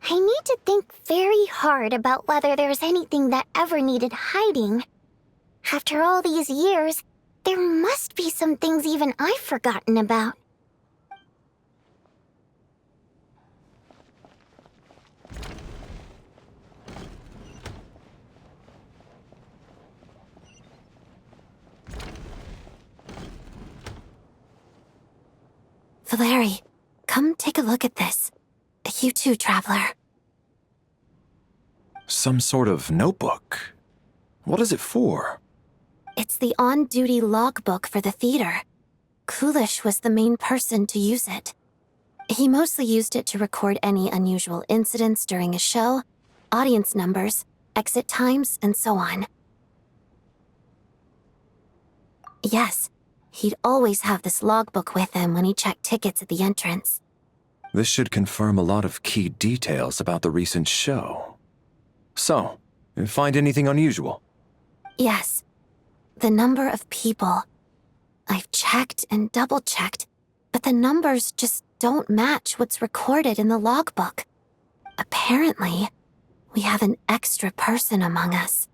I need to think very hard about whether there's anything that ever needed hiding. After all these years, there must be some things even I've forgotten about. Valeri, come take a look at this. You too, Traveler. Some sort of notebook. What is it for? It's the on-duty logbook for the theater. Kulish was the main person to use it. He mostly used it to record any unusual incidents during a show, audience numbers, exit times, and so on. Yes, he'd always have this logbook with him when he checked tickets at the entrance. This should confirm a lot of key details about the recent show. So, find anything unusual? Yes. The number of people. I've checked and double-checked, but the numbers just don't match what's recorded in the logbook. Apparently, we have an extra person among us.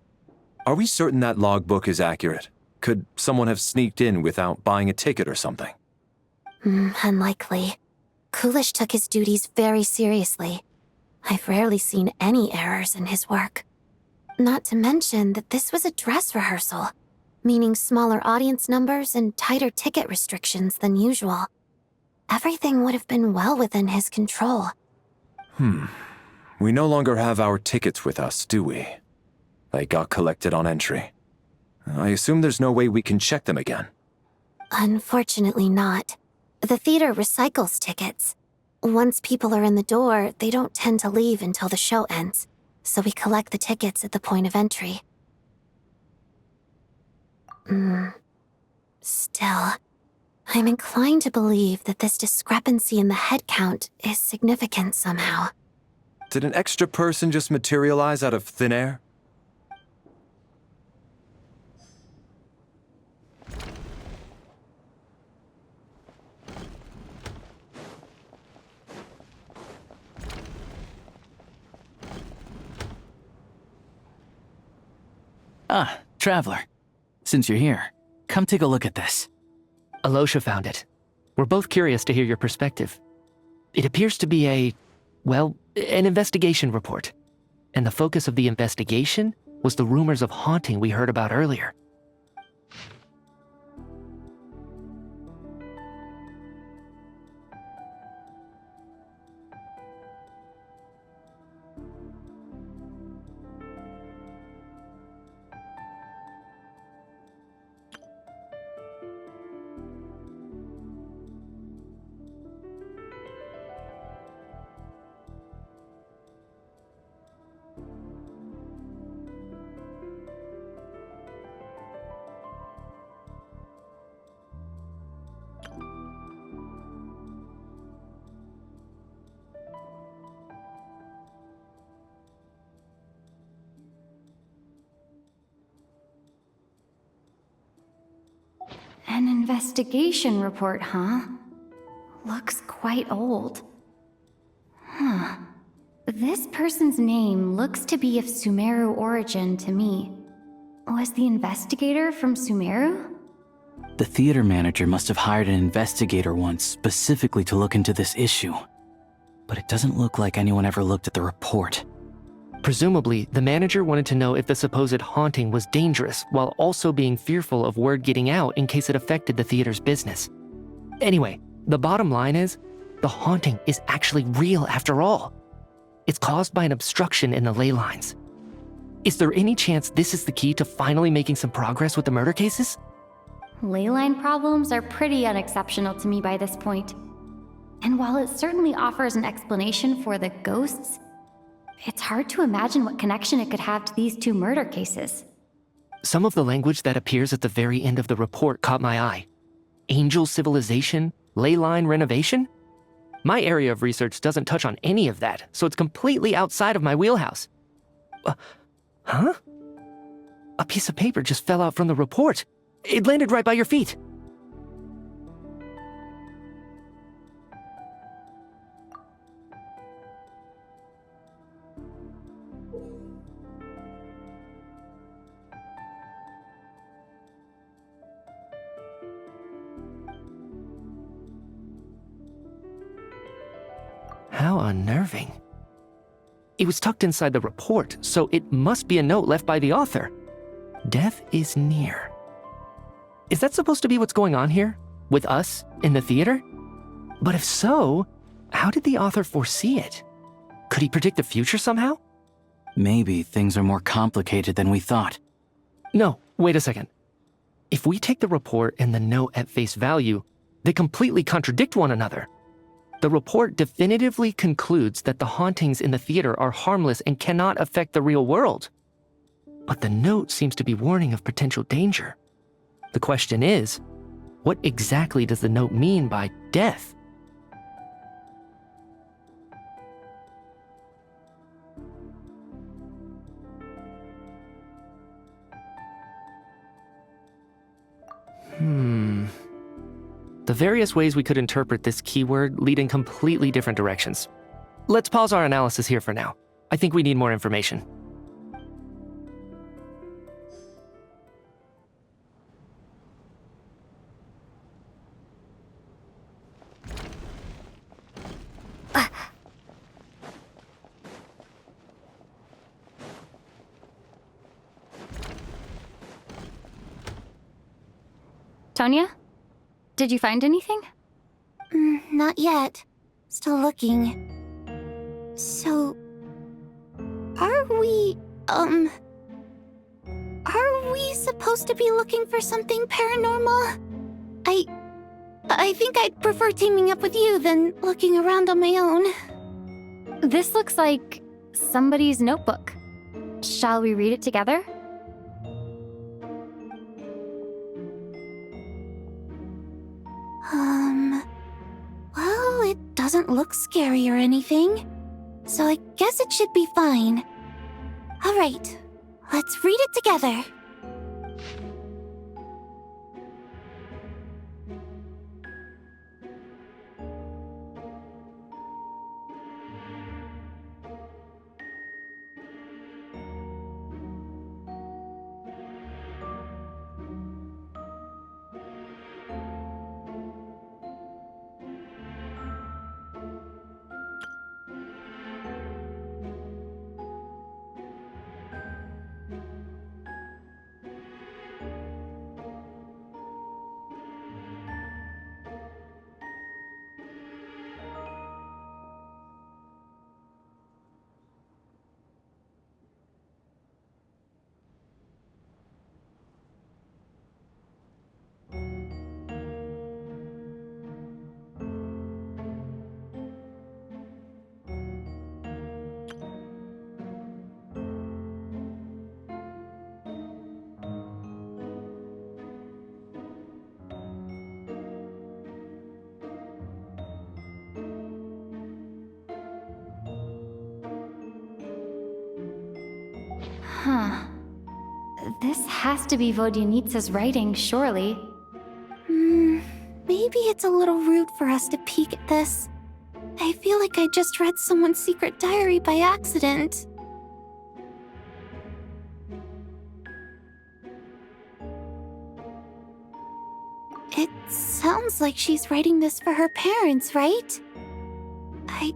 Are we certain that logbook is accurate? Could someone have sneaked in without buying a ticket or something? Unlikely. Kulish took his duties very seriously. I've rarely seen any errors in his work. Not to mention that this was a dress rehearsal, meaning smaller audience numbers and tighter ticket restrictions than usual. Everything would have been well within his control. We no longer have our tickets with us, do we? They got collected on entry. I assume there's no way we can check them again. Unfortunately not. The theater recycles tickets. Once people are in the door, they don't tend to leave until the show ends, so we collect the tickets at the point of entry. Still, I'm inclined to believe that this discrepancy in the head count is significant somehow. Did an extra person just materialize out of thin air? Ah, Traveler. Since you're here, come take a look at this. Alosha found it. We're both curious to hear your perspective. It appears to be an investigation report. And the focus of the investigation was the rumors of haunting we heard about earlier. An investigation report, huh? Looks quite old. Huh. This person's name looks to be of Sumeru origin to me. Was the investigator from Sumeru? The theater manager must have hired an investigator once specifically to look into this issue. But it doesn't look like anyone ever looked at the report. Presumably, the manager wanted to know if the supposed haunting was dangerous while also being fearful of word getting out in case it affected the theater's business. Anyway, the bottom line is, the haunting is actually real after all. It's caused by an obstruction in the ley lines. Is there any chance this is the key to finally making some progress with the murder cases? Ley line problems are pretty unexceptional to me by this point. And while it certainly offers an explanation for the ghosts, it's hard to imagine what connection it could have to these two murder cases. Some of the language that appears at the very end of the report caught my eye. Angel civilization, ley line renovation? My area of research doesn't touch on any of that, so it's completely outside of my wheelhouse. Huh? A piece of paper just fell out from the report. It landed right by your feet. How unnerving. It was tucked inside the report, so it must be a note left by the author. Death is near. Is that supposed to be what's going on here? With us in the theater? But if so, how did the author foresee it? Could he predict the future somehow? Maybe things are more complicated than we thought. No, wait a second. If we take the report and the note at face value, they completely contradict one another. The report definitively concludes that the hauntings in the theater are harmless and cannot affect the real world. But the note seems to be warning of potential danger. The question is, what exactly does the note mean by death? The various ways we could interpret this keyword lead in completely different directions. Let's pause our analysis here for now. I think we need more information. Tonya? Did you find anything? Not yet. Still looking. So... Are we supposed to be looking for something paranormal? I think I'd prefer teaming up with you than looking around on my own. This looks like somebody's notebook. Shall we read it together? Well, it doesn't look scary or anything, so I guess it should be fine. All right, let's read it together. Huh. This has to be Vodyanitsa's writing, surely. Maybe it's a little rude for us to peek at this. I feel like I just read someone's secret diary by accident. It sounds like she's writing this for her parents, right? I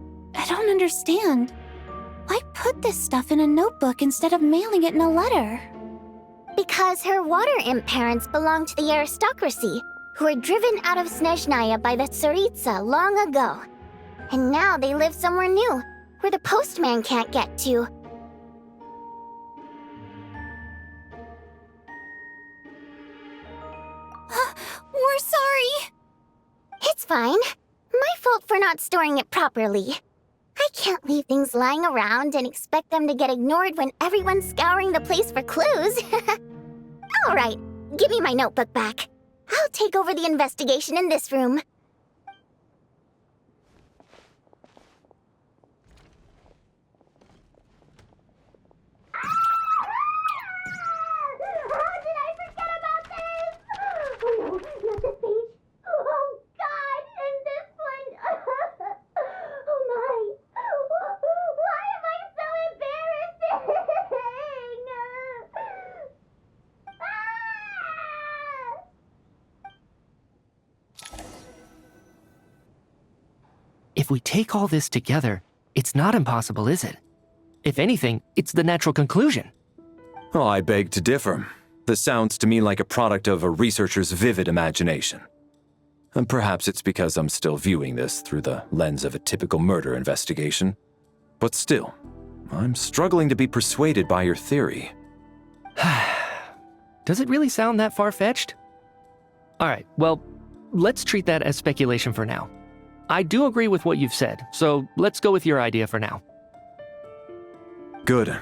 don't understand. Why put this stuff in a notebook instead of mailing it in a letter? Because her water imp parents belong to the aristocracy, who were driven out of Snezhnaya by the Tsaritsa long ago. And now they live somewhere new, where the postman can't get to. We're sorry! It's fine. My fault for not storing it properly. I can't leave things lying around and expect them to get ignored when everyone's scouring the place for clues. All right, give me my notebook back. I'll take over the investigation in this room. How did I forget about this? Oh no, not this page. Oh God, and this one. Oh my. Why am I so embarrassing? If we take all this together, It's not impossible, is it? If anything, it's the natural conclusion. Oh, I beg to differ. This sounds to me like a product of a researcher's vivid imagination. And perhaps it's because I'm still viewing this through the lens of a typical murder investigation. But still, I'm struggling to be persuaded by your theory. Does it really sound that far-fetched? Alright, well, let's treat that as speculation for now. I do agree with what you've said, so let's go with your idea for now. Good.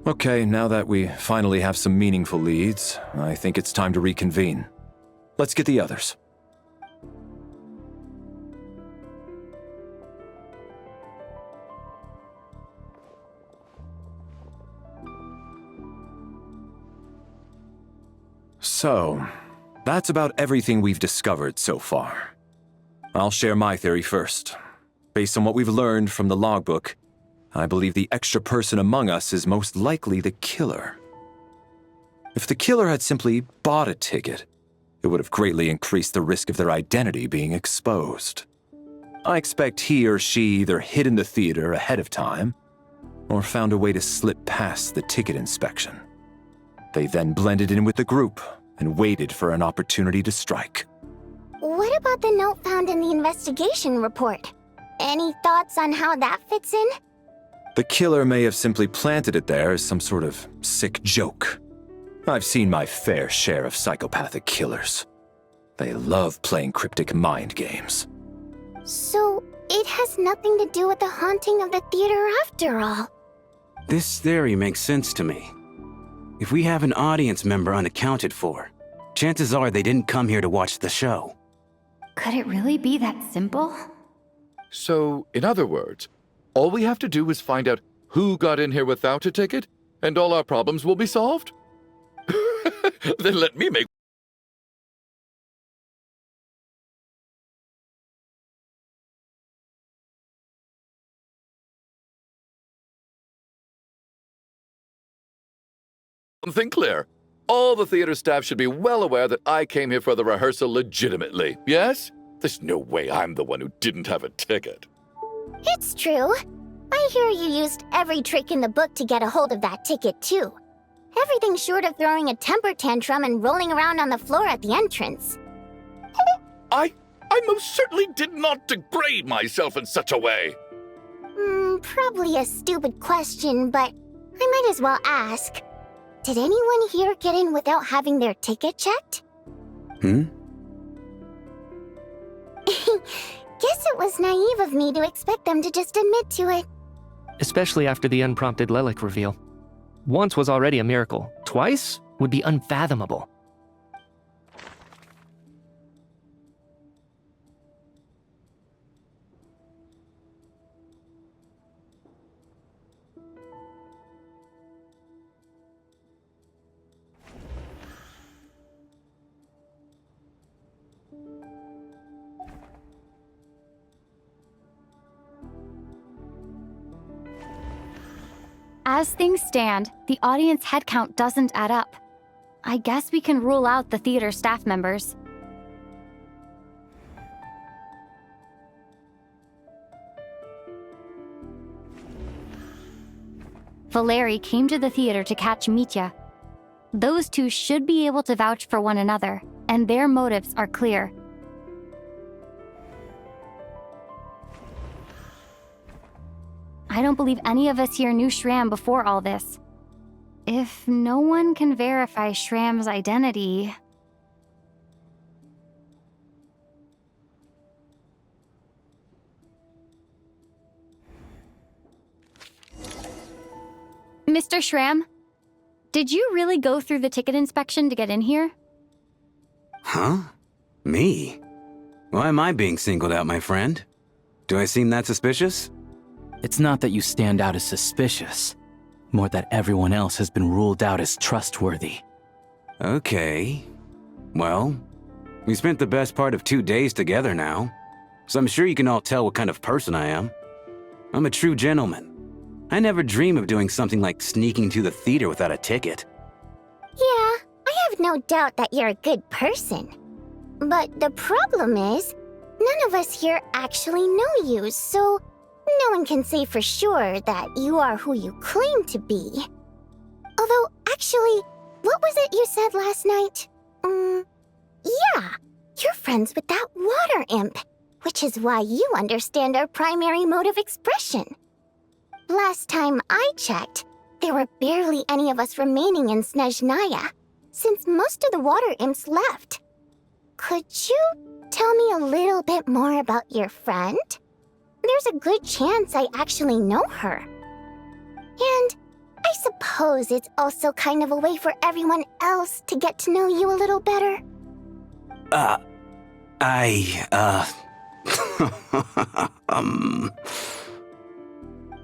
Okay, now that we finally have some meaningful leads, I think it's time to reconvene. Let's get the others. So, that's about everything we've discovered so far. I'll share my theory first. Based on what we've learned from the logbook, I believe the extra person among us is most likely the killer. If the killer had simply bought a ticket, it would have greatly increased the risk of their identity being exposed. I expect he or she either hid in the theater ahead of time, or found a way to slip past the ticket inspection. They then blended in with the group and waited for an opportunity to strike. What about the note found in the investigation report? Any thoughts on how that fits in? The killer may have simply planted it there as some sort of sick joke. I've seen my fair share of psychopathic killers. They love playing cryptic mind games. So, it has nothing to do with the haunting of the theater after all. This theory makes sense to me. If we have an audience member unaccounted for, chances are they didn't come here to watch the show. Could it really be that simple? So, in other words, all we have to do is find out who got in here without a ticket, and all our problems will be solved? Then let me make something clear. All the theater staff should be well aware that I came here for the rehearsal legitimately, yes? There's no way I'm the one who didn't have a ticket. It's true. I hear you used every trick in the book to get a hold of that ticket, too. Everything short of throwing a temper tantrum and rolling around on the floor at the entrance. I most certainly did not degrade myself in such a way. Probably a stupid question, but I might as well ask. Did anyone here get in without having their ticket checked? Hmm? Guess it was naive of me to expect them to just admit to it. Especially after the unprompted Lelic reveal. Once was already a miracle. Twice would be unfathomable. As things stand, the audience head count doesn't add up. I guess we can rule out the theater staff members. Valeri came to the theater to catch Mitya. Those two should be able to vouch for one another, and their motives are clear. I don't believe any of us here knew Shram before all this. If no one can verify Shram's identity... Mr. Shram, did you really go through the ticket inspection to get in here? Huh? Me? Why am I being singled out, my friend? Do I seem that suspicious? It's not that you stand out as suspicious, more that everyone else has been ruled out as trustworthy. Okay. Well, we spent the best part of 2 days together now, so I'm sure you can all tell what kind of person I am. I'm a true gentleman. I never dream of doing something like sneaking to the theater without a ticket. Yeah, I have no doubt that you're a good person. But the problem is, none of us here actually know you, so No one can say for sure that you are who you claim to be. Although, actually, what was it you said last night? Yeah, you're friends with that water imp, which is why you understand our primary mode of expression. Last time I checked, there were barely any of us remaining in Snezhnaya, since most of the water imps left. Could you tell me a little bit more about your friend? There's a good chance I actually know her. And I suppose it's also kind of a way for everyone else to get to know you a little better.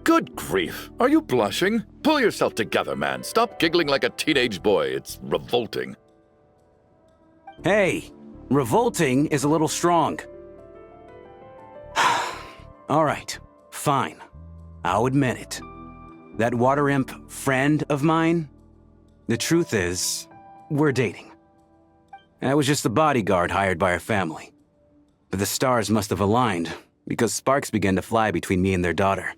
Good grief. Are you blushing? Pull yourself together, man. Stop giggling like a teenage boy. It's revolting. Hey, revolting is a little strong. All right, fine. I'll admit it. That water imp friend of mine, the truth is, we're dating. I was just the bodyguard hired by our family. But the stars must have aligned, because sparks began to fly between me and their daughter.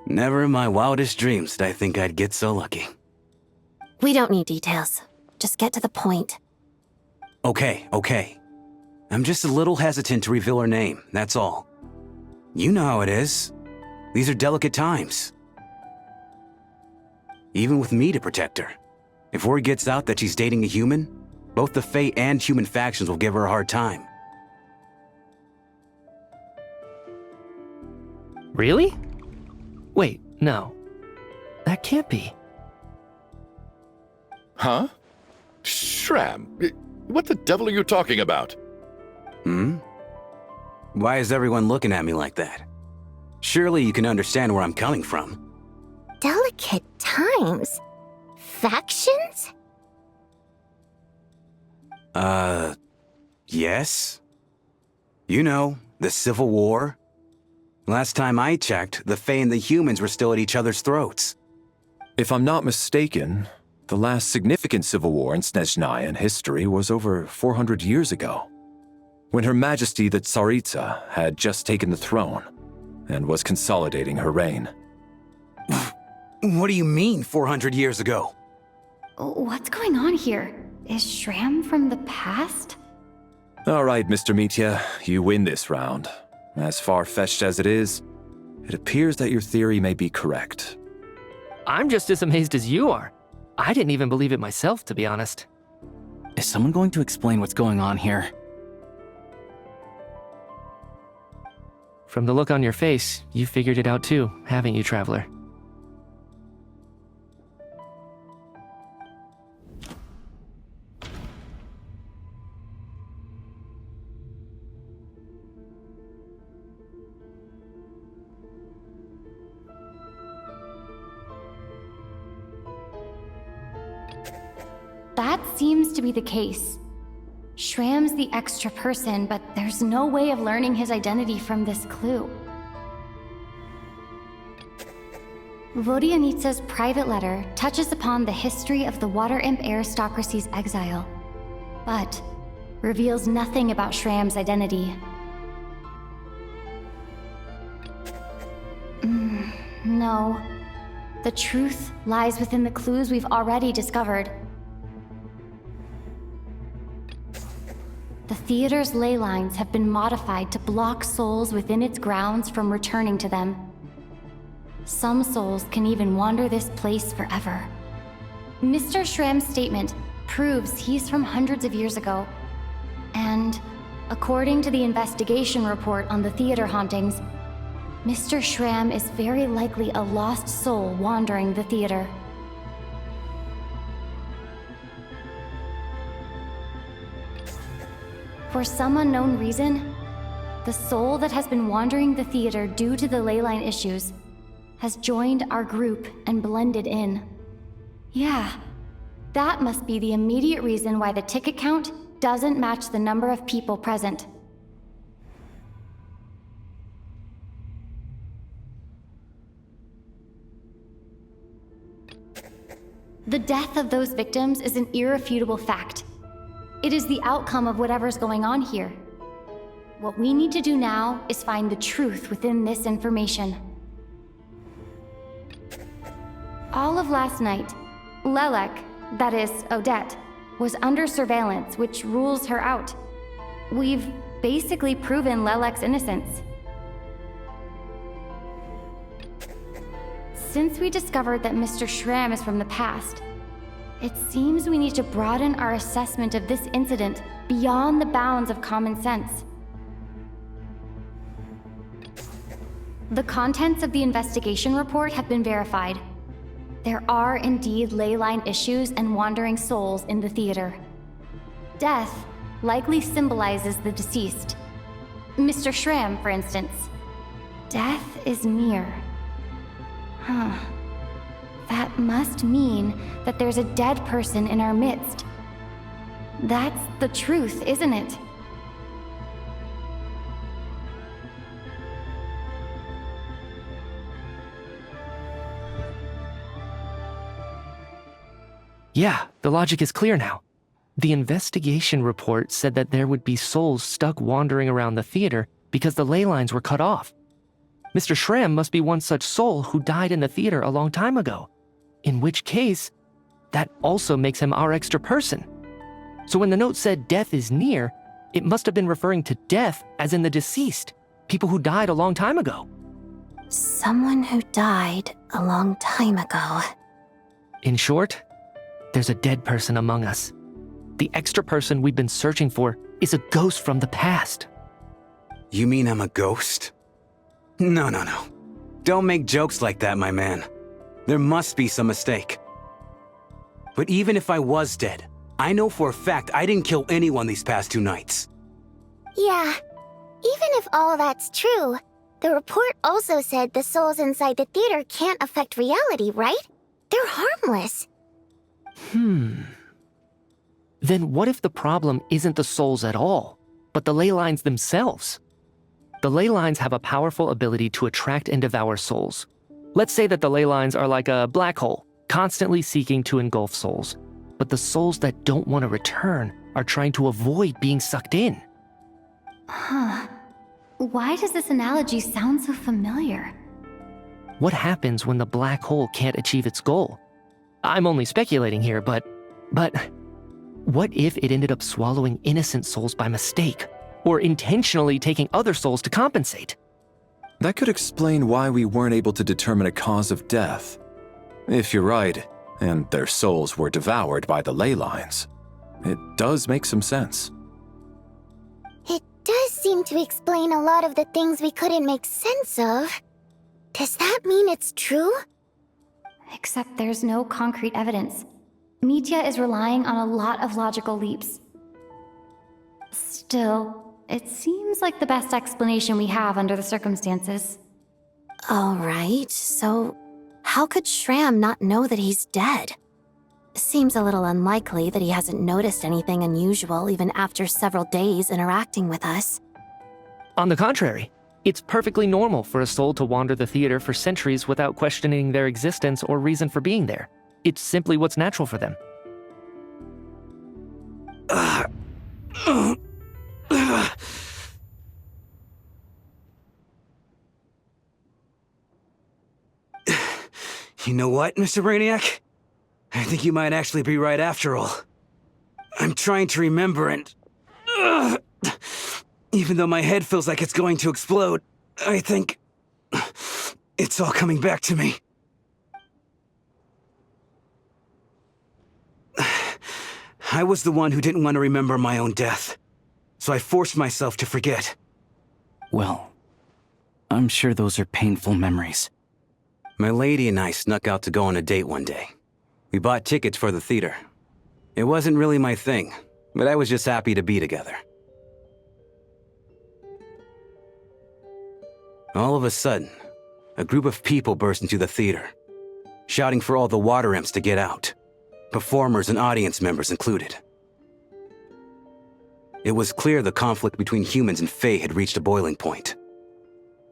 Never in my wildest dreams did I think I'd get so lucky. We don't need details. Just get to the point. Okay. I'm just a little hesitant to reveal her name, that's all. You know how it is. These are delicate times. Even with me to protect her. If word gets out that she's dating a human, both the Fae and human factions will give her a hard time. Really? Wait, no. That can't be. Huh? Shram, what the devil are you talking about? Why is everyone looking at me like that? Surely you can understand where I'm coming from. Delicate times? Factions? Yes? You know, the Civil War? Last time I checked, the Fae and the humans were still at each other's throats. If I'm not mistaken, the last significant civil war in Snezhnayan history was over 400 years ago, when Her Majesty the Tsaritsa had just taken the throne and was consolidating her reign. What do you mean, 400 years ago? What's going on here? Is Shram from the past? All right, Mr. Mitya, you win this round. As far-fetched as it is, it appears that your theory may be correct. I'm just as amazed as you are. I didn't even believe it myself, to be honest. Is someone going to explain what's going on here? From the look on your face, you figured it out too, haven't you, Traveler? That seems to be the case. Shram's the extra person, but there's no way of learning his identity from this clue. Vodyanitsa's private letter touches upon the history of the water imp aristocracy's exile, but reveals nothing about Shram's identity. No. The truth lies within the clues we've already discovered. The theater's ley lines have been modified to block souls within its grounds from returning to them. Some souls can even wander this place forever. Mr. Shram's statement proves he's from hundreds of years ago. And according to the investigation report on the theater hauntings, Mr. Shram is very likely a lost soul wandering the theater. For some unknown reason, the soul that has been wandering the theater due to the leyline issues has joined our group and blended in. Yeah, that must be the immediate reason why the ticket count doesn't match the number of people present. The death of those victims is an irrefutable fact. It is the outcome of whatever's going on here. What we need to do now is find the truth within this information. All of last night, Lelek, that is, Odette, was under surveillance, which rules her out. We've basically proven Lelek's innocence. Since we discovered that Mr. Schramm is from the past, it seems we need to broaden our assessment of this incident beyond the bounds of common sense. The contents of the investigation report have been verified. There are indeed leyline issues and wandering souls in the theater. Death likely symbolizes the deceased. Mr. Schramm, for instance. Death is near. That must mean that there's a dead person in our midst. That's the truth, isn't it? Yeah, the logic is clear now. The investigation report said that there would be souls stuck wandering around the theater because the ley lines were cut off. Mr. Schramm must be one such soul who died in the theater a long time ago. In which case, that also makes him our extra person. So when the note said death is near, it must have been referring to death as in the deceased, people who died a long time ago. Someone who died a long time ago. In short, there's a dead person among us. The extra person we've been searching for is a ghost from the past. You mean I'm a ghost? No. Don't make jokes like that, my man. There must be some mistake. But even if I was dead, I know for a fact I didn't kill anyone these past 2 nights. Yeah, even if all that's true, the report also said the souls inside the theater can't affect reality, right? They're harmless. Then what if the problem isn't the souls at all, but the ley lines themselves? The ley lines have a powerful ability to attract and devour souls. Let's say that the ley lines are like a black hole, constantly seeking to engulf souls. But the souls that don't want to return are trying to avoid being sucked in. Why does this analogy sound so familiar? What happens when the black hole can't achieve its goal? I'm only speculating here, but what if it ended up swallowing innocent souls by mistake, or intentionally taking other souls to compensate? That could explain why we weren't able to determine a cause of death. If you're right, and their souls were devoured by the ley lines, it does make some sense. It does seem to explain a lot of the things we couldn't make sense of. Does that mean it's true? Except there's no concrete evidence. Mitya is relying on a lot of logical leaps. Still, it seems like the best explanation we have under the circumstances. All right, so how could Schramm not know that he's dead? Seems a little unlikely that he hasn't noticed anything unusual even after several days interacting with us. On the contrary, it's perfectly normal for a soul to wander the theater for centuries without questioning their existence or reason for being there. It's simply what's natural for them. You know what, Mr. Brainiac? I think you might actually be right after all. I'm trying to remember and... even though my head feels like it's going to explode, I think... it's all coming back to me. I was the one who didn't want to remember my own death, so I forced myself to forget. Well, I'm sure those are painful memories. My lady and I snuck out to go on a date one day. We bought tickets for the theater. It wasn't really my thing, but I was just happy to be together. All of a sudden, a group of people burst into the theater, shouting for all the water imps to get out, performers and audience members included. It was clear the conflict between humans and Fae had reached a boiling point.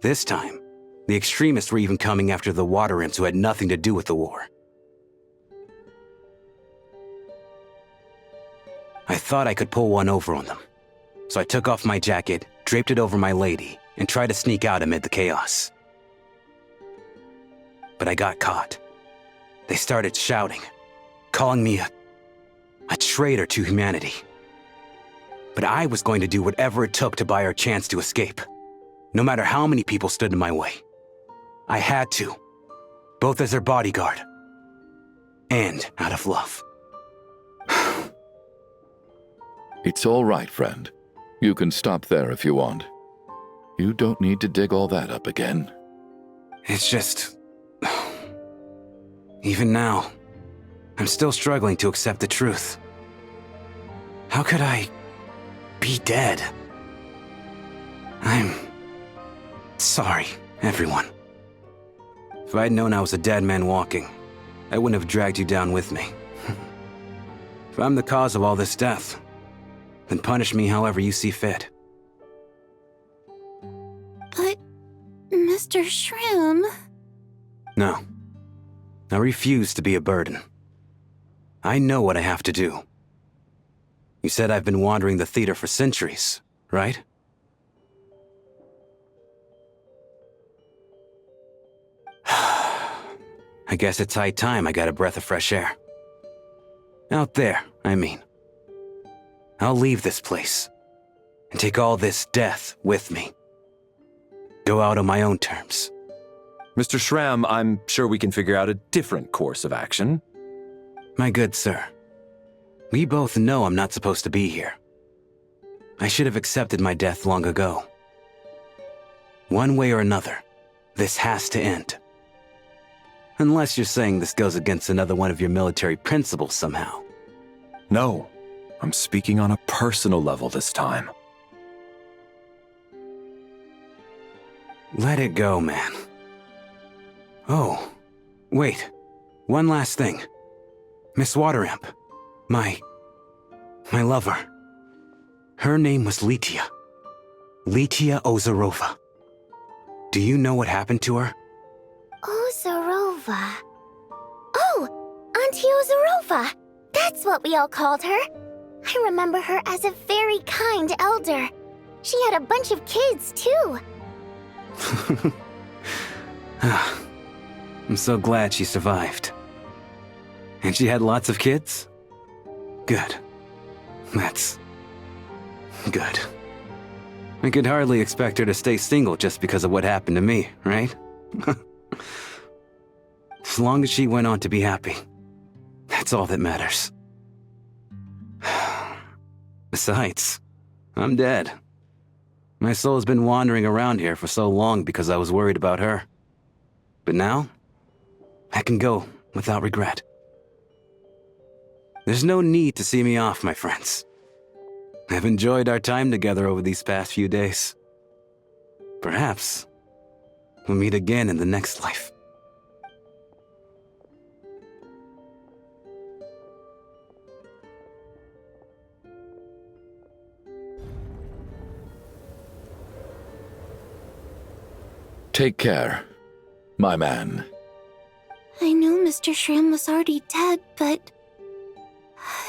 This time, the extremists were even coming after the water imps who had nothing to do with the war. I thought I could pull one over on them, so I took off my jacket draped it over my lady, and tried to sneak out amid the chaos. But I got caught. They started shouting, calling me a traitor to humanity. But I was going to do whatever it took to buy our chance to escape, no matter how many people stood in my way. I had to, both as their bodyguard and out of love. It's all right, friend. You can stop there if you want. You don't need to dig all that up again. It's just... Even now, I'm still struggling to accept the truth. How could I be dead? I'm sorry, everyone. If I'd known I was a dead man walking, I wouldn't have dragged you down with me. If I'm the cause of all this death, then punish me however you see fit. But, Mr. Shroom... No. I refuse to be a burden. I know what I have to do. You said I've been wandering the theater for centuries, right? I guess it's high time I got a breath of fresh air. Out there, I mean. I'll leave this place and take all this death with me. Go out on my own terms. Mr. Shram, I'm sure we can figure out a different course of action. My good sir, we both know I'm not supposed to be here. I should have accepted my death long ago. One way or another, this has to end. Unless you're saying this goes against another one of your military principles somehow. No, I'm speaking on a personal level this time. Let it go, man. Oh, wait. One last thing. Miss Wateramp. My lover. Her name was Letia. Letia Ozarova. Do you know what happened to her? Ozarova. Oh, Auntie Ozarova. That's what we all called her. I remember her as a very kind elder. She had a bunch of kids, too. I'm so glad she survived. And she had lots of kids? Good. That's... good. I could hardly expect her to stay single just because of what happened to me, right? As long as she went on to be happy, that's all that matters. Besides, I'm dead. My soul's been wandering around here for so long because I was worried about her. But now, I can go without regret. There's no need to see me off, my friends. I've enjoyed our time together over these past few days. Perhaps we'll meet again in the next life. Take care, my man. I knew Mr. Shram was already dead, but...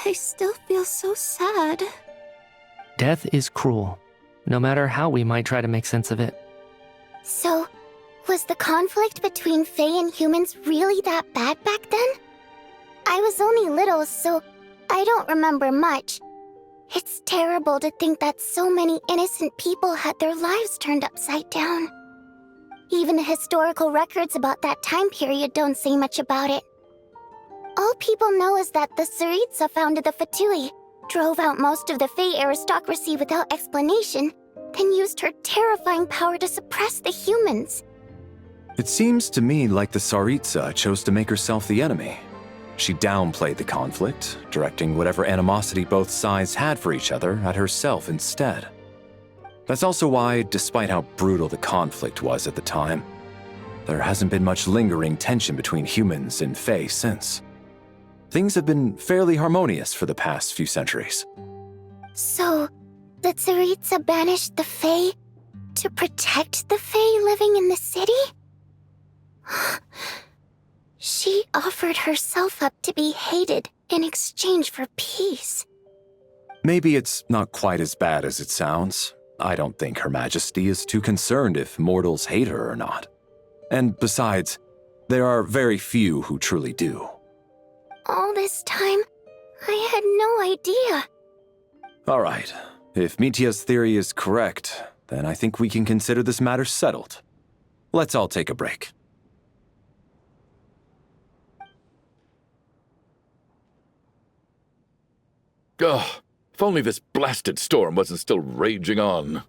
I still feel so sad. Death is cruel, no matter how we might try to make sense of it. So, was the conflict between Fae and humans really that bad back then? I was only little, so I don't remember much. It's terrible to think that so many innocent people had their lives turned upside down. Even the historical records about that time period don't say much about it. All people know is that the Tsaritsa founded the Fatui, drove out most of the Fae aristocracy without explanation, then used her terrifying power to suppress the humans. It seems to me like the Tsaritsa chose to make herself the enemy. She downplayed the conflict, directing whatever animosity both sides had for each other at herself instead. That's also why, despite how brutal the conflict was at the time, there hasn't been much lingering tension between humans and Fae since. Things have been fairly harmonious for the past few centuries. So, the Tsaritsa banished the Fae to protect the Fae living in the city? She offered herself up to be hated in exchange for peace. Maybe it's not quite as bad as it sounds. I don't think Her Majesty is too concerned if mortals hate her or not. And besides, there are very few who truly do. All this time, I had no idea. All right, if Mitia's theory is correct, then I think we can consider this matter settled. Let's all take a break. Ugh, if only this blasted storm wasn't still raging on.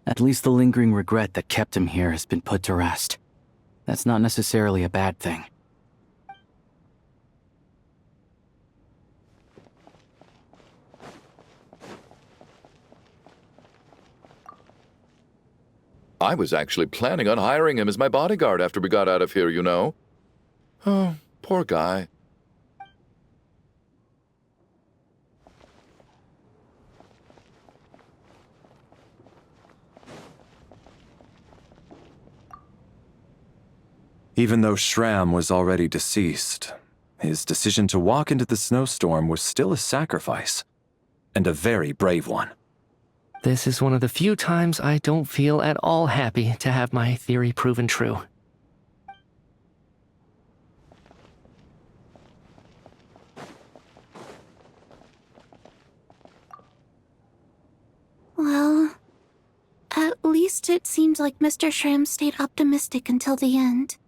At least the lingering regret that kept him here has been put to rest. That's not necessarily a bad thing. I was actually planning on hiring him as my bodyguard after we got out of here, you know. Oh, poor guy. Even though Shram was already deceased, his decision to walk into the snowstorm was still a sacrifice, and a very brave one. This is one of the few times I don't feel at all happy to have my theory proven true. Well, at least it seems like Mr. Shram stayed optimistic until the end.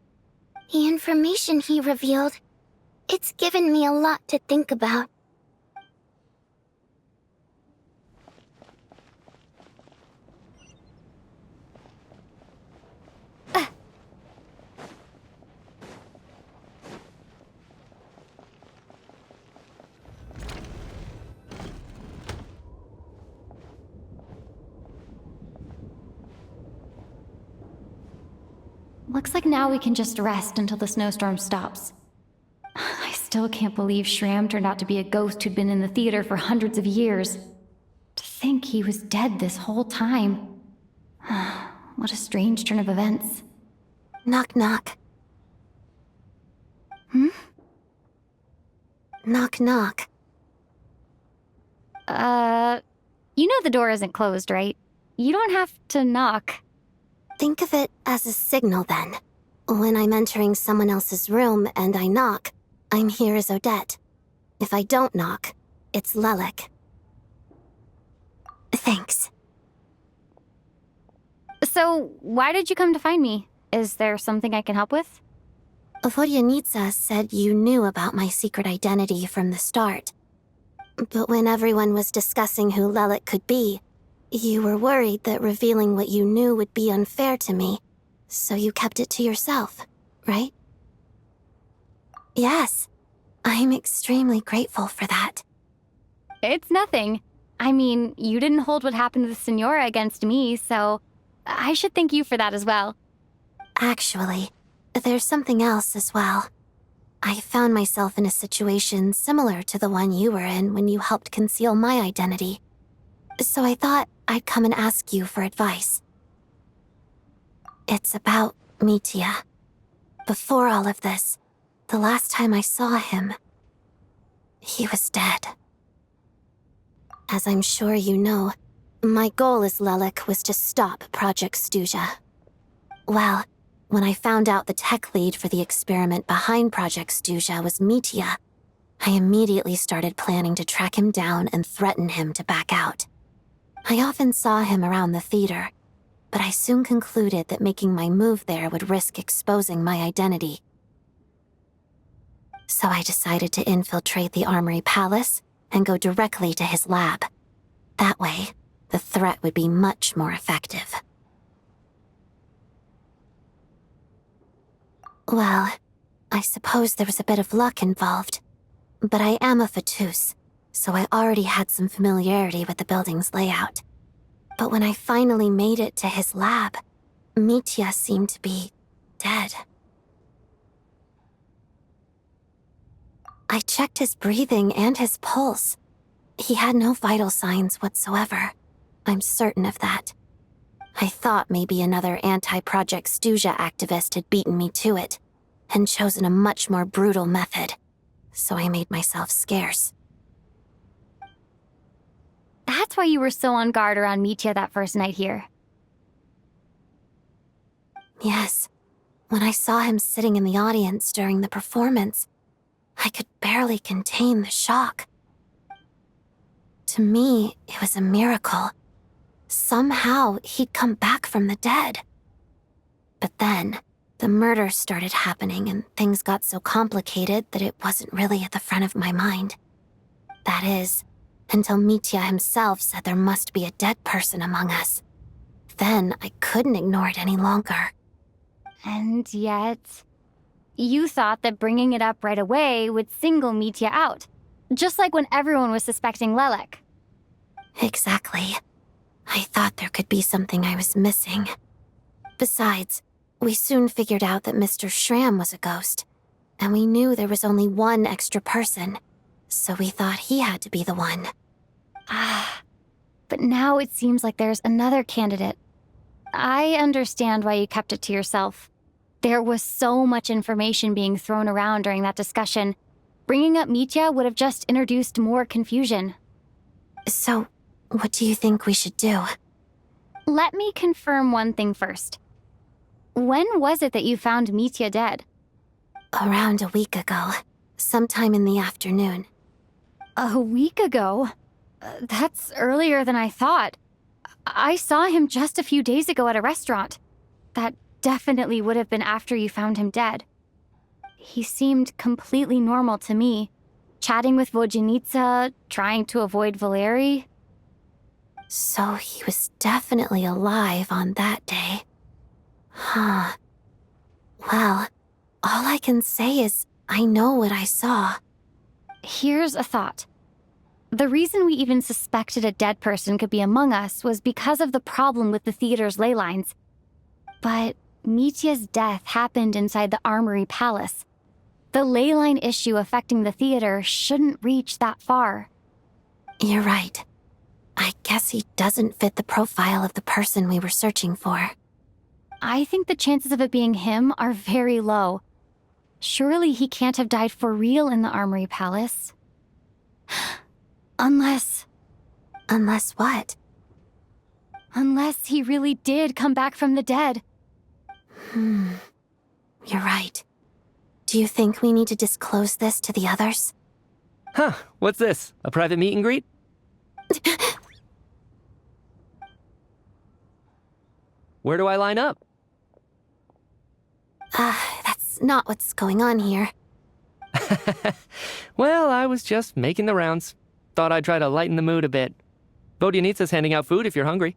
The information he revealed, it's given me a lot to think about. Looks like now we can just rest until the snowstorm stops. I still can't believe Shram turned out to be a ghost who'd been in the theater for hundreds of years. To think he was dead this whole time. What a strange turn of events. Knock, knock. Hmm? Knock, knock. You know the door isn't closed, right? You don't have to knock. Think of it as a signal, then. When I'm entering someone else's room and I knock, I'm here as Odette. If I don't knock, it's Lelik. Thanks. So, why did you come to find me? Is there something I can help with? Vodyanitsa said you knew about my secret identity from the start. But when everyone was discussing who Lelik could be, you were worried that revealing what you knew would be unfair to me, so you kept it to yourself, right? Yes, I'm extremely grateful for that. It's nothing. I mean, you didn't hold what happened to the Senora against me, so I should thank you for that as well. Actually, there's something else as well. I found myself in a situation similar to the one you were in when you helped conceal my identity. So I thought I'd come and ask you for advice. It's about Mitia. Before all of this, the last time I saw him, he was dead. As I'm sure you know, my goal as Lelik was to stop Project Stuja. Well, when I found out the tech lead for the experiment behind Project Stuja was Mitia, I immediately started planning to track him down and threaten him to back out. I often saw him around the theater, but I soon concluded that making my move there would risk exposing my identity. So I decided to infiltrate the Armory Palace and go directly to his lab. That way, the threat would be much more effective. Well, I suppose there was a bit of luck involved. But I am a Pt.2, so I already had some familiarity with the building's layout. But when I finally made it to his lab, Mitya seemed to be dead. I checked his breathing and his pulse. He had no vital signs whatsoever. I'm certain of that. I thought maybe another anti-Project Stuja activist had beaten me to it, and chosen a much more brutal method. So I made myself scarce. That's why you were so on guard around Mitya that first night here. Yes. When I saw him sitting in the audience during the performance, I could barely contain the shock. To me, it was a miracle. Somehow, he'd come back from the dead. But then, the murder started happening and things got so complicated that it wasn't really at the front of my mind. That is, until Mitya himself said there must be a dead person among us. Then I couldn't ignore it any longer. And yet, you thought that bringing it up right away would single Mitya out, just like when everyone was suspecting Lelek. Exactly. I thought there could be something I was missing. Besides, we soon figured out that Mr. Schramm was a ghost, and we knew there was only one extra person, so we thought he had to be the one. But now it seems like there's another candidate. I understand why you kept it to yourself. There was so much information being thrown around during that discussion. Bringing up Mitya would have just introduced more confusion. So, what do you think we should do? Let me confirm one thing first. When was it that you found Mitya dead? Around a week ago, sometime in the afternoon. A week ago? That's earlier than I thought. I saw him just a few days ago at a restaurant. That definitely would have been after you found him dead. He seemed completely normal to me, chatting with Vodjanitsa, trying to avoid Valeri. So he was definitely alive on that day. Huh. Well, all I can say is I know what I saw. Here's a thought. The reason we even suspected a dead person could be among us was because of the problem with the theater's ley lines. But Mitya's death happened inside the Armory Palace. The ley line issue affecting the theater shouldn't reach that far. You're right. I guess he doesn't fit the profile of the person we were searching for. I think the chances of it being him are very low. Surely he can't have died for real in the Armory Palace. Unless what? Unless he really did come back from the dead. You're right. Do you think we need to disclose this to the others? Huh, what's this? A private meet and greet? Where do I line up? That's not what's going on here. Well, I was just making the rounds. Thought I'd try to lighten the mood a bit. Vodjanitsa's handing out food if you're hungry.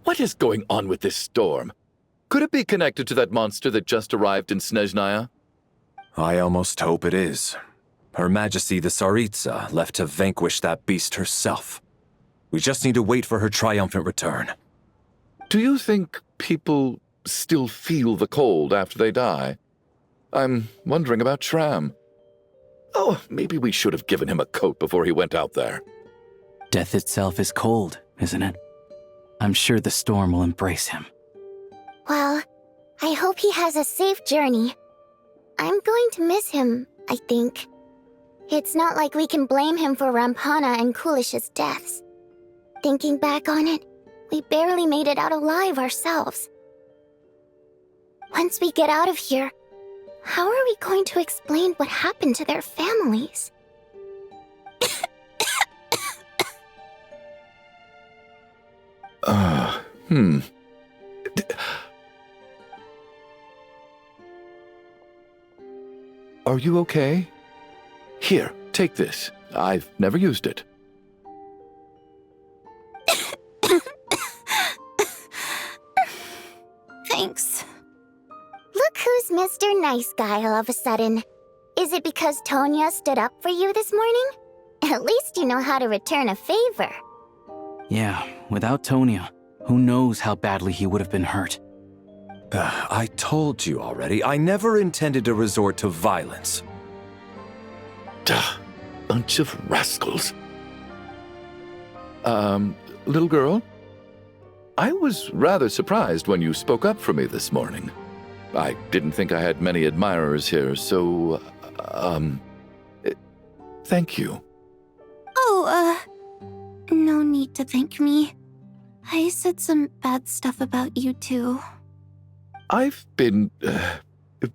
What is going on with this storm? Could it be connected to that monster that just arrived in Snezhnaya? I almost hope it is. Her Majesty the Tsaritsa left to vanquish that beast herself. We just need to wait for her triumphant return. Do you think people still feel the cold after they die? I'm wondering about Schramm. Oh, maybe we should have given him a coat before he went out there. Death itself is cold, isn't it? I'm sure the storm will embrace him. Well, I hope he has a safe journey. I'm going to miss him, I think. It's not like we can blame him for Rampana and Kulish's deaths. Thinking back on it, we barely made it out alive ourselves. Once we get out of here, how are we going to explain what happened to their families? Are you okay? Here, take this. I've never used it. Thanks. Look who's Mr. Nice Guy all of a sudden. Is it because Tonya stood up for you this morning? At least you know how to return a favor. Yeah, without Tonya, who knows how badly he would have been hurt. I told you already, I never intended to resort to violence. Duh, bunch of rascals. Little girl? I was rather surprised when you spoke up for me this morning. I didn't think I had many admirers here, so, thank you. Oh, no need to thank me. I said some bad stuff about you too. I've been,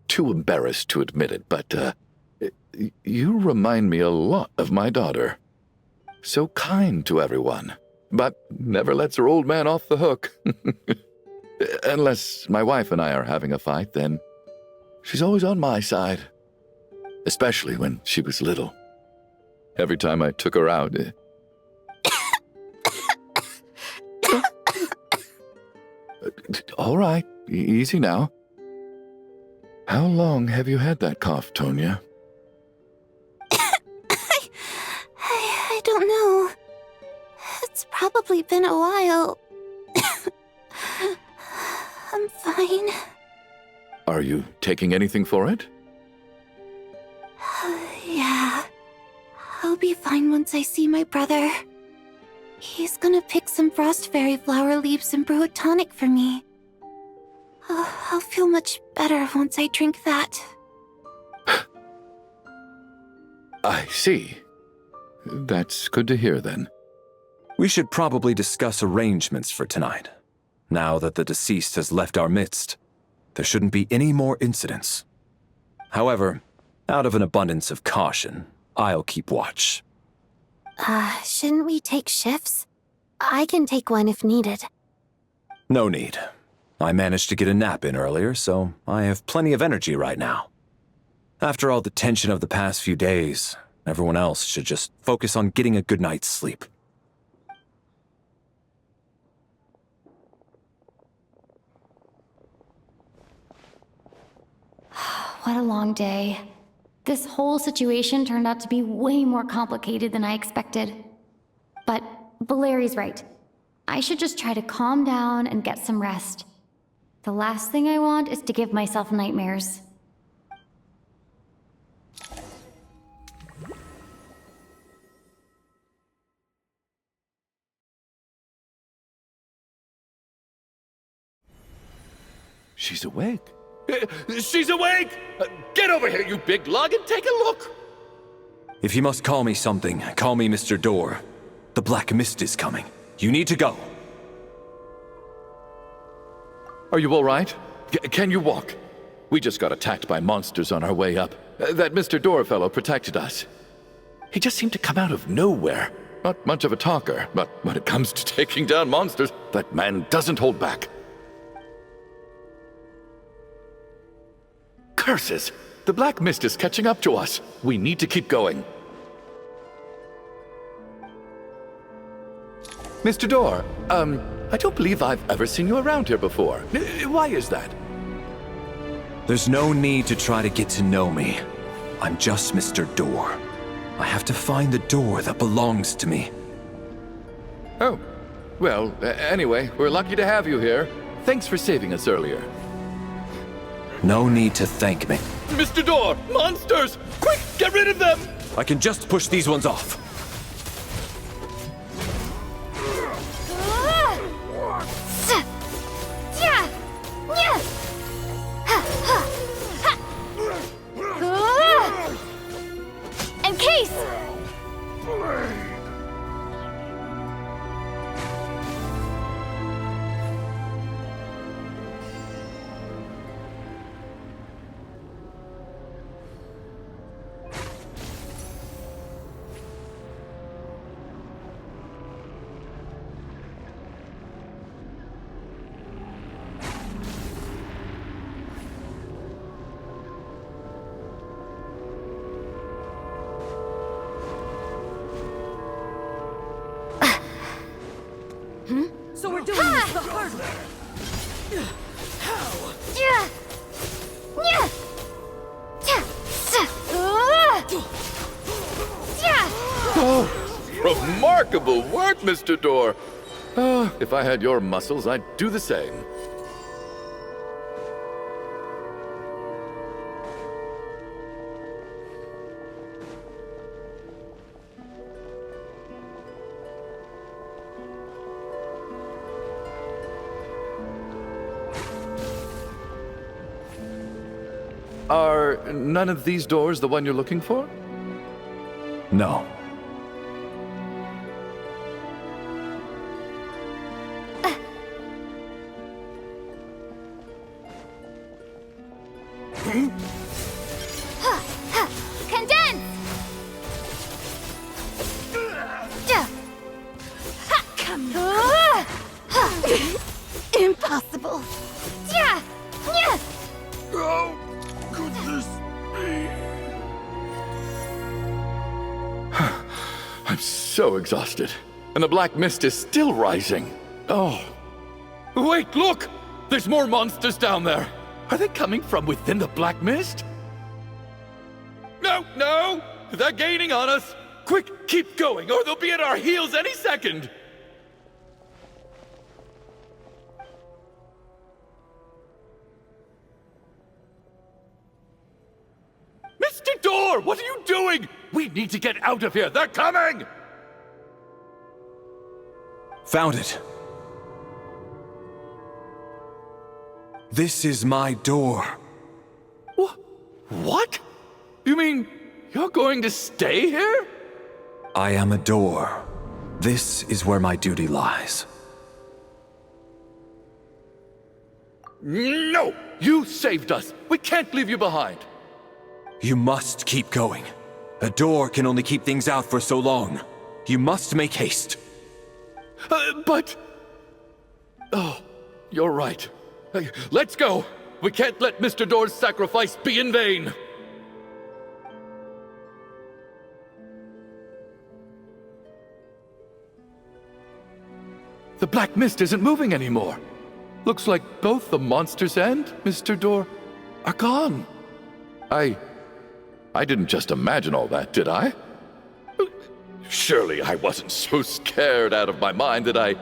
too embarrassed to admit it, but, you remind me a lot of my daughter. So kind to everyone, but never lets her old man off the hook. Unless my wife and I are having a fight, then she's always on my side. Especially when she was little. Every time I took her out... All right, easy now. How long have you had that cough, Tonya? I don't know. It's probably been a while. I'm fine. Are you taking anything for it? Yeah. I'll be fine once I see my brother. He's gonna pick some frost fairy flower leaves and brew a tonic for me. I'll feel much better once I drink that. I see. That's good to hear, then. We should probably discuss arrangements for tonight. Now that the deceased has left our midst, there shouldn't be any more incidents. However, out of an abundance of caution, I'll keep watch. Shouldn't we take shifts? I can take one if needed. No need. I managed to get a nap in earlier, so I have plenty of energy right now. After all the tension of the past few days, everyone else should just focus on getting a good night's sleep. What a long day. This whole situation turned out to be way more complicated than I expected. But Valeri's right. I should just try to calm down and get some rest. The last thing I want is to give myself nightmares. She's awake. She's awake! Get over here, you big lug, and take a look! If you must call me something, call me Mr. Door. The Black Mist is coming. You need to go. Are you all right? Can you walk? We just got attacked by monsters on our way up. That Mr. Door fellow protected us. He just seemed to come out of nowhere. Not much of a talker, but when it comes to taking down monsters, that man doesn't hold back. Curses! The Black Mist is catching up to us. We need to keep going. Mr. Door, I don't believe I've ever seen you around here before. Why is that? There's no need to try to get to know me. I'm just Mr. Door. I have to find the door that belongs to me. Oh, well, anyway, we're lucky to have you here. Thanks for saving us earlier. No need to thank me. Mr. Door, monsters! Quick, get rid of them! I can just push these ones off. Remarkable work, Mr. Door. If I had your muscles, I'd do the same. Are none of these doors the one you're looking for? No. Condense! Impossible. How could this be? I'm so exhausted. And the black mist is still rising. Oh. Wait, look! There's more monsters down there. Are they coming from within the black mist? No! They're gaining on us! Quick, keep going, or they'll be at our heels any second! Mr. Door, what are you doing? We need to get out of here. They're coming! Found it. This is my door. What? You mean you're going to stay here? I am a door. This is where my duty lies. No! You saved us. We can't leave you behind. You must keep going. A door can only keep things out for so long. You must make haste. But... Oh, you're right. Let's go. We can't let Mr. Door's sacrifice be in vain. The black mist isn't moving anymore. Looks like both the monsters and Mr. Door are gone. I didn't just imagine all that, did I? Surely I wasn't so scared out of my mind that I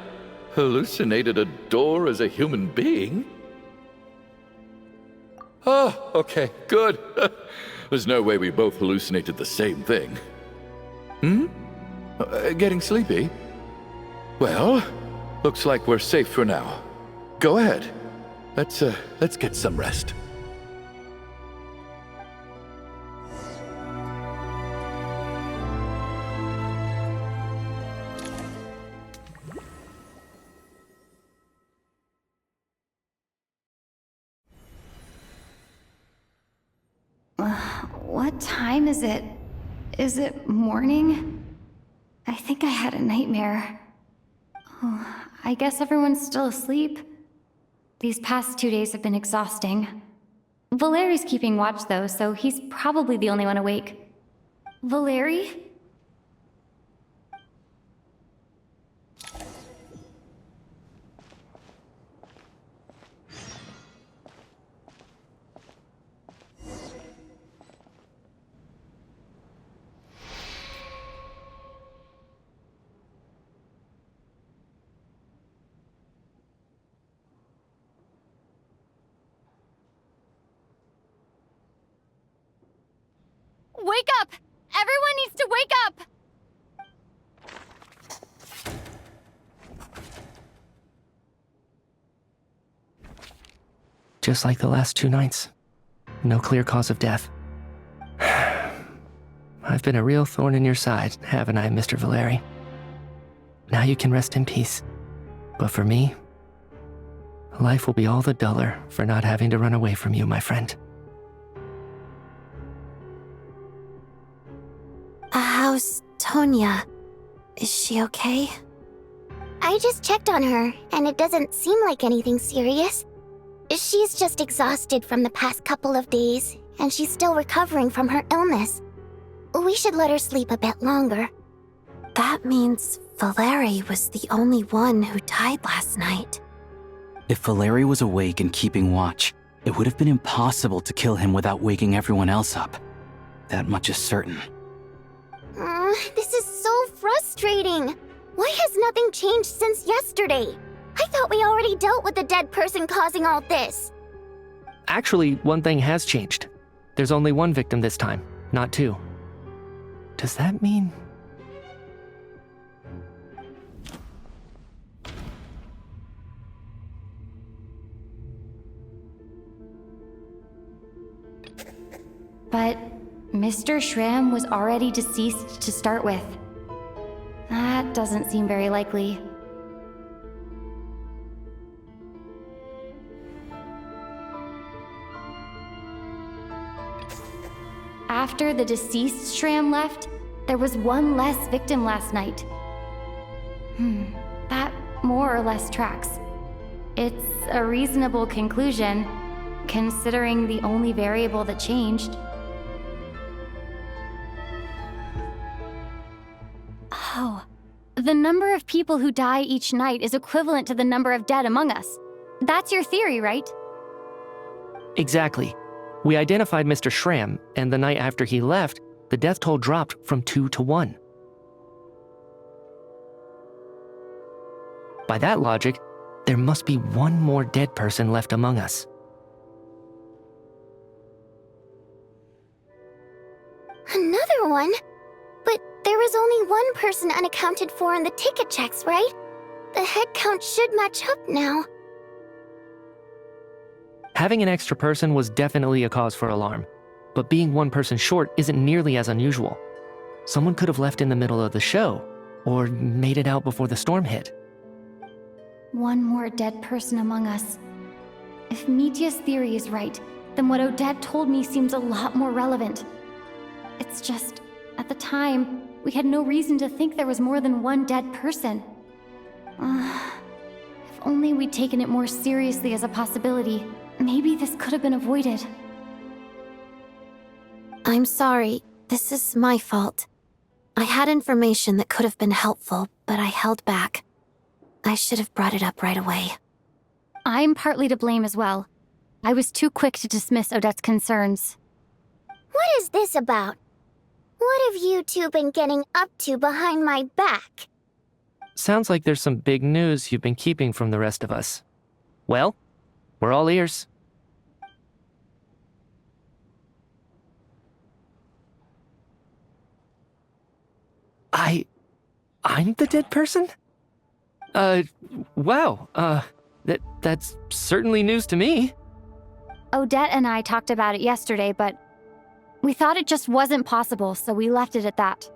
hallucinated a door as a human being. Oh, okay, good. There's no way we both hallucinated the same thing. Getting sleepy? Well, looks like we're safe for now. Go ahead. Let's get some rest. What time is it? Is it morning? I think I had a nightmare. Oh, I guess everyone's still asleep. These past 2 days have been exhausting. Valeri's keeping watch though, so he's probably the only one awake. Valeri? Wake up! Everyone needs to wake up! Just like the last 2 nights. No clear cause of death. I've been a real thorn in your side, haven't I, Mr. Valeri? Now you can rest in peace. But for me, life will be all the duller for not having to run away from you, my friend. How's Tonya? Is she okay? I just checked on her, and it doesn't seem like anything serious. She's just exhausted from the past couple of days, and she's still recovering from her illness. We should let her sleep a bit longer. That means Valeri was the only one who died last night. If Valeri was awake and keeping watch, it would have been impossible to kill him without waking everyone else up. That much is certain. This is so frustrating. Why has nothing changed since yesterday? I thought we already dealt with the dead person causing all this. Actually, one thing has changed. There's only one victim this time, not two. Does that mean... But Mr. Shram was already deceased to start with. That doesn't seem very likely. After the deceased Shram left, there was one less victim last night. That more or less tracks. It's a reasonable conclusion, considering the only variable that changed. Oh, the number of people who die each night is equivalent to the number of dead among us. That's your theory, right? Exactly. We identified Mr. Shram, and the night after he left, the death toll dropped from 2 to 1. By that logic, there must be one more dead person left among us. Another one? But there was only one person unaccounted for in the ticket checks, right? The head count should match up now. Having an extra person was definitely a cause for alarm, but being one person short isn't nearly as unusual. Someone could have left in the middle of the show, or made it out before the storm hit. One more dead person among us. If Mitya's theory is right, then what Odette told me seems a lot more relevant. It's just, at the time, we had no reason to think there was more than one dead person. If only we'd taken it more seriously as a possibility, maybe this could have been avoided. I'm sorry. This is my fault. I had information that could have been helpful, but I held back. I should have brought it up right away. I'm partly to blame as well. I was too quick to dismiss Odette's concerns. What is this about? What have you two been getting up to behind my back? Sounds like there's some big news you've been keeping from the rest of us. Well, we're all ears. I'm the dead person? Wow, that's certainly news to me. Odette and I talked about it yesterday, but we thought it just wasn't possible, so we left it at that.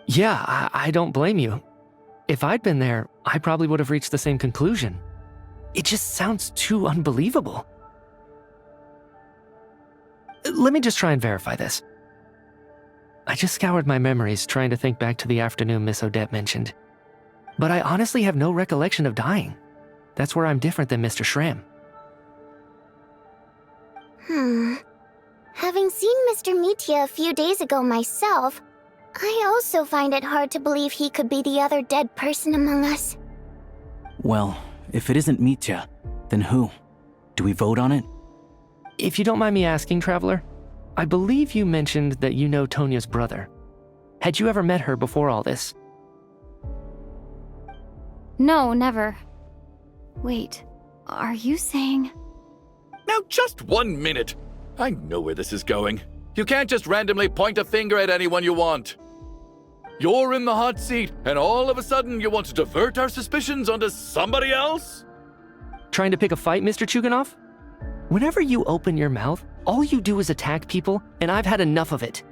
Yeah, I don't blame you. If I'd been there, I probably would have reached the same conclusion. It just sounds too unbelievable. Let me just try and verify this. I just scoured my memories trying to think back to the afternoon Miss Odette mentioned. But I honestly have no recollection of dying. That's where I'm different than Mr. Shram. Having seen Mr. Mitya a few days ago myself, I also find it hard to believe he could be the other dead person among us. Well, if it isn't Mitya, then who? Do we vote on it? If you don't mind me asking, Traveler, I believe you mentioned that you know Tonya's brother. Had you ever met her before all this? No, never. Wait, are you saying... Now, just 1 minute. I know where this is going. You can't just randomly point a finger at anyone you want. You're in the hot seat, and all of a sudden you want to divert our suspicions onto somebody else? Trying to pick a fight, Mr. Chuganov? Whenever you open your mouth, all you do is attack people, and I've had enough of it.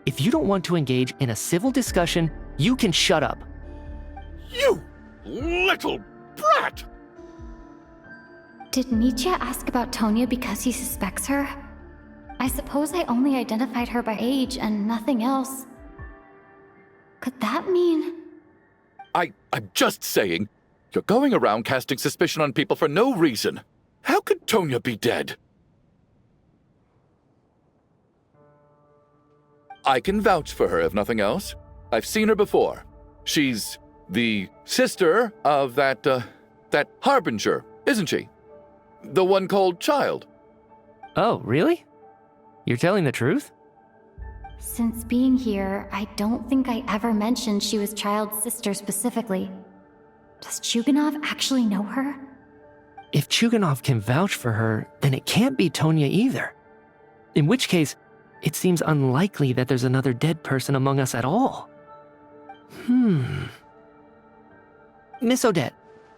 If you don't want to engage in a civil discussion, you can shut up. You little brat! Did Mitya ask about Tonya because he suspects her? I suppose I only identified her by age and nothing else. Could that mean... I'm just saying, you're going around casting suspicion on people for no reason. How could Tonya be dead? I can vouch for her, if nothing else. I've seen her before. She's the sister of that Harbinger, isn't she? The one called Child. Oh, really? You're telling the truth? Since being here, I don't think I ever mentioned she was Child's sister specifically. Does Chuganov actually know her? If Chuganov can vouch for her, then it can't be Tonya either. In which case, it seems unlikely that there's another dead person among us at all. Miss Odette,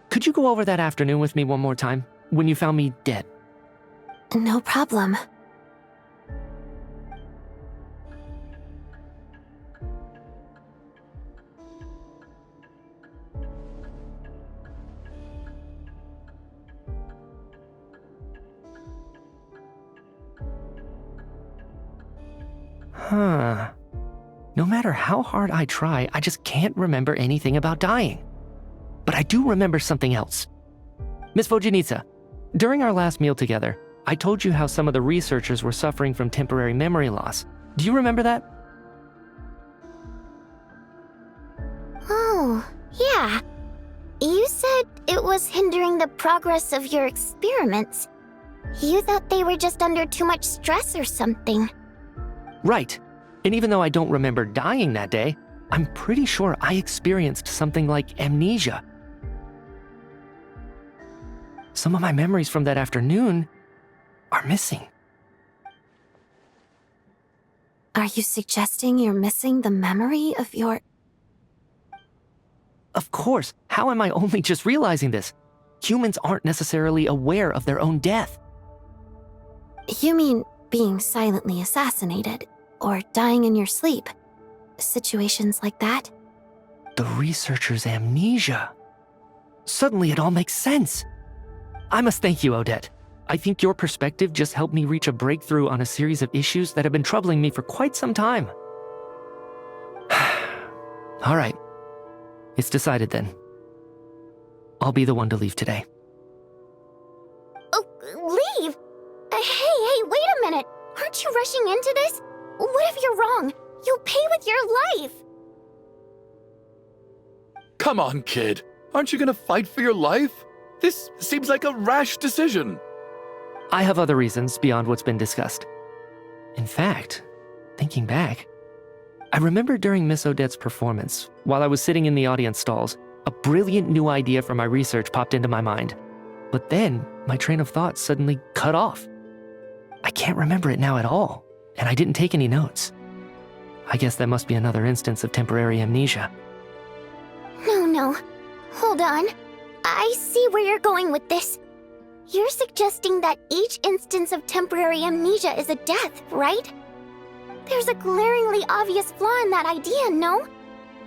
could you go over that afternoon with me one more time, when you found me dead? No problem. No matter how hard I try, I just can't remember anything about dying. But I do remember something else. Miss Vojanitsa, during our last meal together, I told you how some of the researchers were suffering from temporary memory loss. Do you remember that? Oh, yeah. You said it was hindering the progress of your experiments. You thought they were just under too much stress or something. Right. And even though I don't remember dying that day, I'm pretty sure I experienced something like amnesia. Some of my memories from that afternoon are missing. Are you suggesting you're missing the memory of your... Of course. How am I only just realizing this? Humans aren't necessarily aware of their own death. You mean being silently assassinated, or dying in your sleep? Situations like that? The researcher's amnesia. Suddenly it all makes sense. I must thank you, Odette. I think your perspective just helped me reach a breakthrough on a series of issues that have been troubling me for quite some time. All right. It's decided then. I'll be the one to leave today. Oh, leave? Hey, wait a minute. Aren't you rushing into this? What if you're wrong? You'll pay with your life. Come on, kid. Aren't you gonna fight for your life? This seems like a rash decision. I have other reasons beyond what's been discussed. In fact, thinking back, I remember during Miss Odette's performance, while I was sitting in the audience stalls, a brilliant new idea for my research popped into my mind. But then, my train of thought suddenly cut off. I can't remember it now at all, and I didn't take any notes. I guess that must be another instance of temporary amnesia. No. Hold on. I see where you're going with this. You're suggesting that each instance of temporary amnesia is a death, right? There's a glaringly obvious flaw in that idea, no?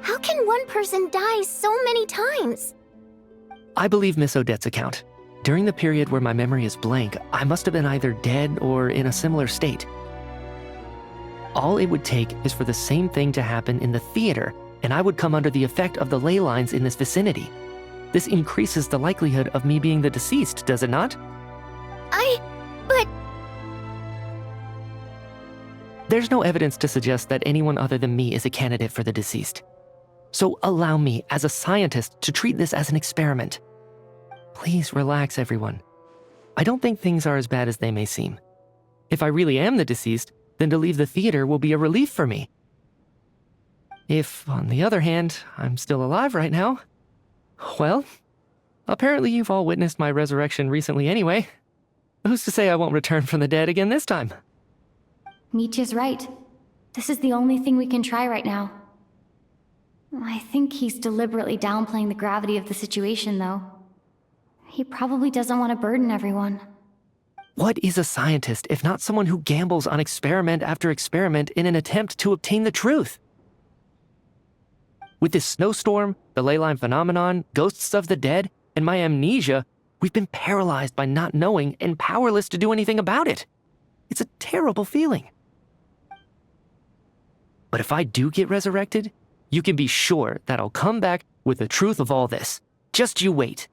How can one person die so many times? I believe Miss Odette's account. During the period where my memory is blank, I must have been either dead or in a similar state. All it would take is for the same thing to happen in the theater, and I would come under the effect of the ley lines in this vicinity. This increases the likelihood of me being the deceased, does it not? But... There's no evidence to suggest that anyone other than me is a candidate for the deceased. So allow me, as a scientist, to treat this as an experiment. Please relax, everyone. I don't think things are as bad as they may seem. If I really am the deceased, then to leave the theater will be a relief for me. If, on the other hand, I'm still alive right now, well, apparently you've all witnessed my resurrection recently anyway. Who's to say I won't return from the dead again this time? Mitya's right. This is the only thing we can try right now. I think he's deliberately downplaying the gravity of the situation, though. He probably doesn't want to burden everyone. What is a scientist if not someone who gambles on experiment after experiment in an attempt to obtain the truth? With this snowstorm, the ley line phenomenon, ghosts of the dead, and my amnesia, we've been paralyzed by not knowing and powerless to do anything about it. It's a terrible feeling. But if I do get resurrected, you can be sure that I'll come back with the truth of all this. Just you wait.